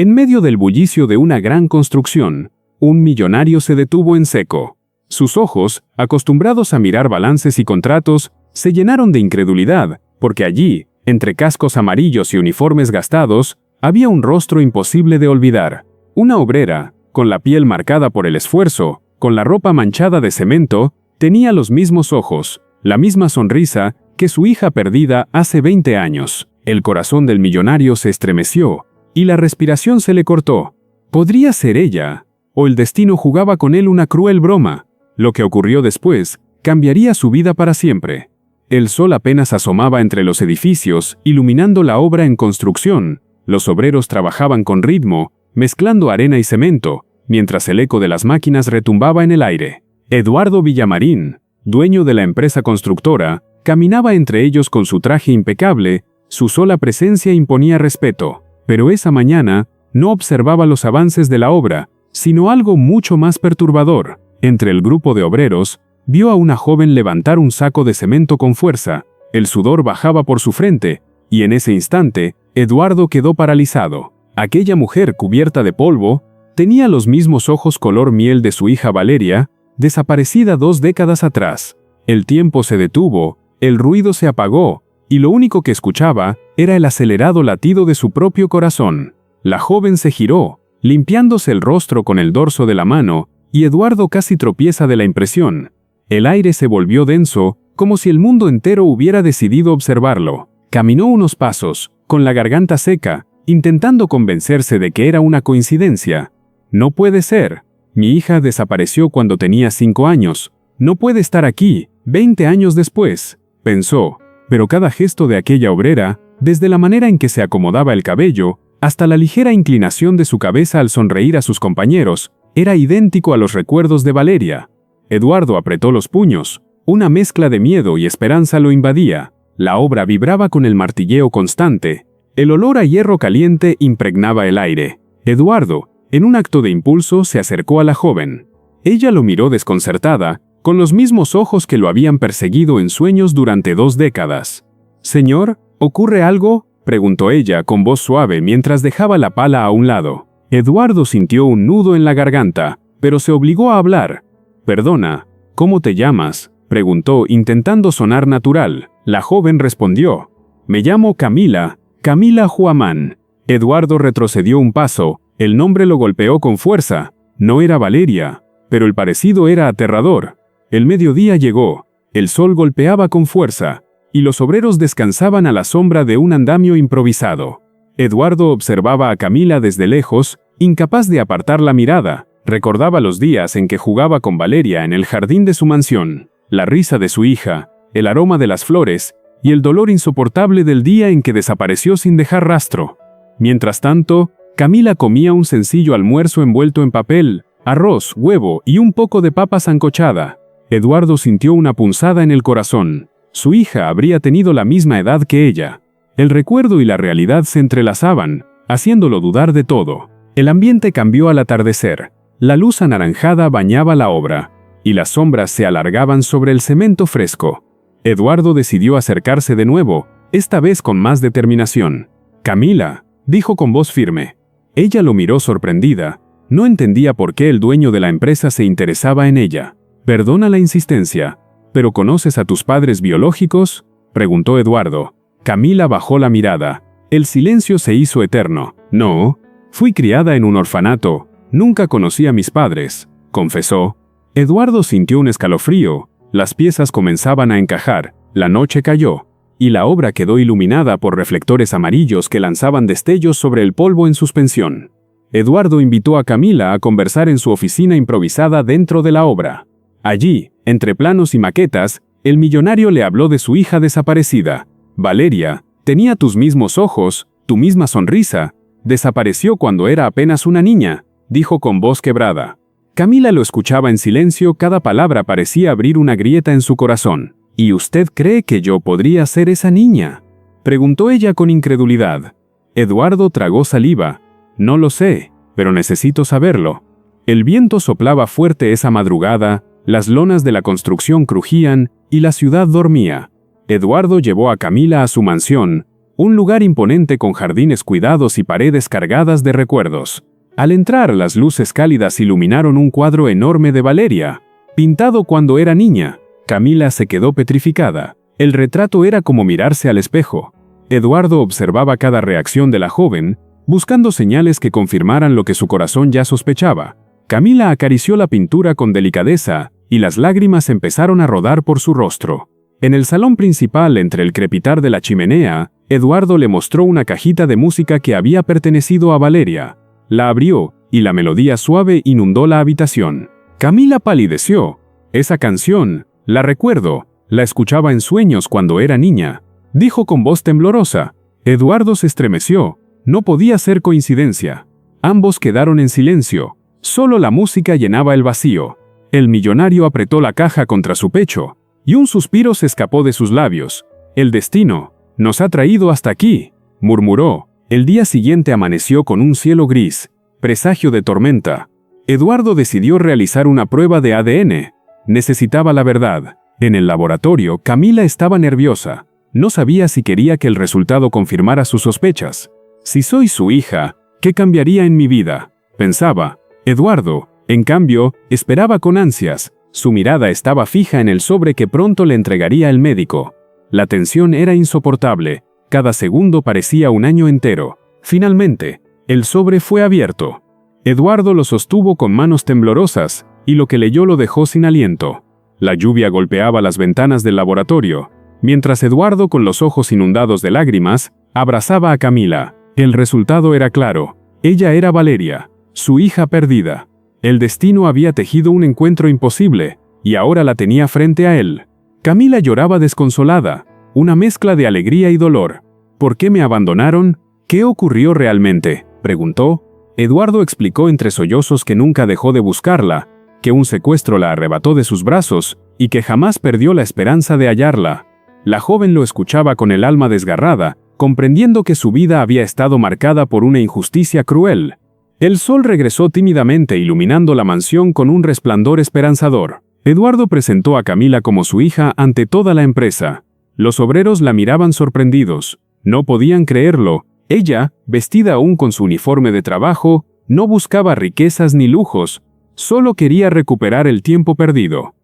En medio del bullicio de una gran construcción, un millonario se detuvo en seco. Sus ojos, acostumbrados a mirar balances y contratos, se llenaron de incredulidad, porque allí, entre cascos amarillos y uniformes gastados, había un rostro imposible de olvidar. Una obrera, con la piel marcada por el esfuerzo, con la ropa manchada de cemento, tenía los mismos ojos, la misma sonrisa que su hija perdida hace 20 años. El corazón del millonario se estremeció, y la respiración se le cortó. ¿Podría ser ella? ¿O el destino jugaba con él una cruel broma? Lo que ocurrió después cambiaría su vida para siempre. El sol apenas asomaba entre los edificios, iluminando la obra en construcción. Los obreros trabajaban con ritmo, mezclando arena y cemento, mientras el eco de las máquinas retumbaba en el aire. Eduardo Villamarín, dueño de la empresa constructora, caminaba entre ellos con su traje impecable. Su sola presencia imponía respeto, pero esa mañana no observaba los avances de la obra, sino algo mucho más perturbador. Entre el grupo de obreros, vio a una joven levantar un saco de cemento con fuerza. El sudor bajaba por su frente, y en ese instante, Eduardo quedó paralizado. Aquella mujer cubierta de polvo tenía los mismos ojos color miel de su hija Valeria, desaparecida 2 décadas atrás. El tiempo se detuvo, el ruido se apagó, y lo único que escuchaba era el acelerado latido de su propio corazón. La joven se giró, limpiándose el rostro con el dorso de la mano, y Eduardo casi tropieza de la impresión. El aire se volvió denso, como si el mundo entero hubiera decidido observarlo. Caminó unos pasos, con la garganta seca, intentando convencerse de que era una coincidencia. No puede ser. Mi hija desapareció cuando tenía 5 años. No puede estar aquí, 20 años después, pensó. Pero cada gesto de aquella obrera, desde la manera en que se acomodaba el cabello, hasta la ligera inclinación de su cabeza al sonreír a sus compañeros, era idéntico a los recuerdos de Valeria. Eduardo apretó los puños. Una mezcla de miedo y esperanza lo invadía. La obra vibraba con el martilleo constante. El olor a hierro caliente impregnaba el aire. Eduardo, en un acto de impulso, se acercó a la joven. Ella lo miró desconcertada, con los mismos ojos que lo habían perseguido en sueños durante 2 décadas. «Señor, ¿ocurre algo?», preguntó ella con voz suave mientras dejaba la pala a un lado. Eduardo sintió un nudo en la garganta, pero se obligó a hablar. «Perdona, ¿cómo te llamas?», preguntó intentando sonar natural. La joven respondió. «Me llamo Camila, Camila Huamán». Eduardo retrocedió un paso, el nombre lo golpeó con fuerza. No era Valeria, pero el parecido era aterrador. El mediodía llegó, el sol golpeaba con fuerza, y los obreros descansaban a la sombra de un andamio improvisado. Eduardo observaba a Camila desde lejos, incapaz de apartar la mirada. Recordaba los días en que jugaba con Valeria en el jardín de su mansión, la risa de su hija, el aroma de las flores, y el dolor insoportable del día en que desapareció sin dejar rastro. Mientras tanto, Camila comía un sencillo almuerzo envuelto en papel, arroz, huevo y un poco de papa sancochada. Eduardo sintió una punzada en el corazón. Su hija habría tenido la misma edad que ella. El recuerdo y la realidad se entrelazaban, haciéndolo dudar de todo. El ambiente cambió al atardecer. La luz anaranjada bañaba la obra, y las sombras se alargaban sobre el cemento fresco. Eduardo decidió acercarse de nuevo, esta vez con más determinación. «Camila», dijo con voz firme. Ella lo miró sorprendida. No entendía por qué el dueño de la empresa se interesaba en ella. «Perdona la insistencia, ¿pero conoces a tus padres biológicos?», preguntó Eduardo. Camila bajó la mirada. El silencio se hizo eterno. «No, fui criada en un orfanato. Nunca conocí a mis padres», confesó. Eduardo sintió un escalofrío. Las piezas comenzaban a encajar. La noche cayó, y la obra quedó iluminada por reflectores amarillos que lanzaban destellos sobre el polvo en suspensión. Eduardo invitó a Camila a conversar en su oficina improvisada dentro de la obra. Allí, entre planos y maquetas, el millonario le habló de su hija desaparecida. «Valeria, tenía tus mismos ojos, tu misma sonrisa. Desapareció cuando era apenas una niña», dijo con voz quebrada. Camila lo escuchaba en silencio, cada palabra parecía abrir una grieta en su corazón. «¿Y usted cree que yo podría ser esa niña?», preguntó ella con incredulidad. Eduardo tragó saliva. «No lo sé, pero necesito saberlo». El viento soplaba fuerte esa madrugada, las lonas de la construcción crujían y la ciudad dormía. Eduardo llevó a Camila a su mansión, un lugar imponente con jardines cuidados y paredes cargadas de recuerdos. Al entrar, las luces cálidas iluminaron un cuadro enorme de Valeria, pintado cuando era niña. Camila se quedó petrificada. El retrato era como mirarse al espejo. Eduardo observaba cada reacción de la joven, buscando señales que confirmaran lo que su corazón ya sospechaba. Camila acarició la pintura con delicadeza, y las lágrimas empezaron a rodar por su rostro. En el salón principal, entre el crepitar de la chimenea, Eduardo le mostró una cajita de música que había pertenecido a Valeria. La abrió, y la melodía suave inundó la habitación. Camila palideció. Esa canción, la recuerdo, la escuchaba en sueños cuando era niña, dijo con voz temblorosa. Eduardo se estremeció. No podía ser coincidencia. Ambos quedaron en silencio. Solo la música llenaba el vacío. El millonario apretó la caja contra su pecho, y un suspiro se escapó de sus labios. El destino nos ha traído hasta aquí, murmuró. El día siguiente amaneció con un cielo gris, presagio de tormenta. Eduardo decidió realizar una prueba de ADN. Necesitaba la verdad. En el laboratorio, Camila estaba nerviosa. No sabía si quería que el resultado confirmara sus sospechas. Si soy su hija, ¿qué cambiaría en mi vida?, pensaba. Eduardo, en cambio, esperaba con ansias. Su mirada estaba fija en el sobre que pronto le entregaría el médico. La tensión era insoportable. Cada segundo parecía un año entero. Finalmente, el sobre fue abierto. Eduardo lo sostuvo con manos temblorosas, y lo que leyó lo dejó sin aliento. La lluvia golpeaba las ventanas del laboratorio, mientras Eduardo, con los ojos inundados de lágrimas, abrazaba a Camila. El resultado era claro. Ella era Valeria, su hija perdida. El destino había tejido un encuentro imposible, y ahora la tenía frente a él. Camila lloraba desconsolada, una mezcla de alegría y dolor. ¿Por qué me abandonaron? ¿Qué ocurrió realmente?, preguntó. Eduardo explicó entre sollozos que nunca dejó de buscarla, que un secuestro la arrebató de sus brazos, y que jamás perdió la esperanza de hallarla. La joven lo escuchaba con el alma desgarrada, comprendiendo que su vida había estado marcada por una injusticia cruel. El sol regresó tímidamente, iluminando la mansión con un resplandor esperanzador. Eduardo presentó a Camila como su hija ante toda la empresa. Los obreros la miraban sorprendidos. No podían creerlo. Ella, vestida aún con su uniforme de trabajo, no buscaba riquezas ni lujos, solo quería recuperar el tiempo perdido.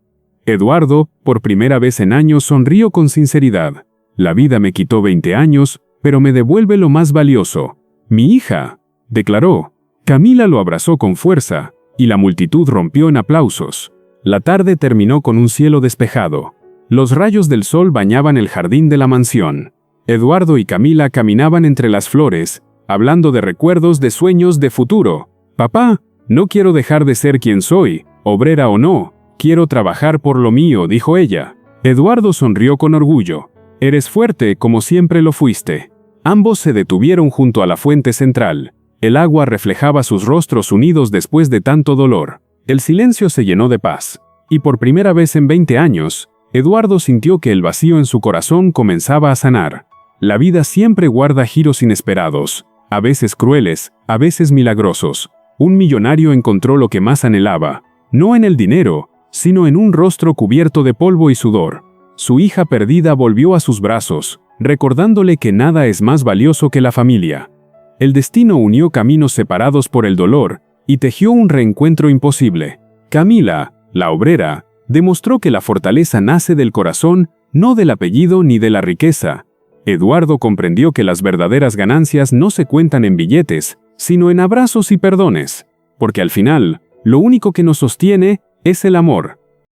Eduardo, por primera vez en años, sonrió con sinceridad. La vida me quitó 20 años, pero me devuelve lo más valioso. Mi hija, declaró. Camila lo abrazó con fuerza, y la multitud rompió en aplausos. La tarde terminó con un cielo despejado. Los rayos del sol bañaban el jardín de la mansión. Eduardo y Camila caminaban entre las flores, hablando de recuerdos, de sueños, de futuro. Papá, no quiero dejar de ser quien soy, obrera o no, quiero trabajar por lo mío, dijo ella. Eduardo sonrió con orgullo. Eres fuerte como siempre lo fuiste. Ambos se detuvieron junto a la fuente central. El agua reflejaba sus rostros unidos después de tanto dolor. El silencio se llenó de paz. Y por primera vez en 20 años, Eduardo sintió que el vacío en su corazón comenzaba a sanar. La vida siempre guarda giros inesperados, a veces crueles, a veces milagrosos. Un millonario encontró lo que más anhelaba, no en el dinero, sino en un rostro cubierto de polvo y sudor. Su hija perdida volvió a sus brazos, recordándole que nada es más valioso que la familia. El destino unió caminos separados por el dolor y tejió un reencuentro imposible. Camila, la obrera, demostró que la fortaleza nace del corazón, no del apellido ni de la riqueza. Eduardo comprendió que las verdaderas ganancias no se cuentan en billetes, sino en abrazos y perdones, porque al final, lo único que nos sostiene es el amor.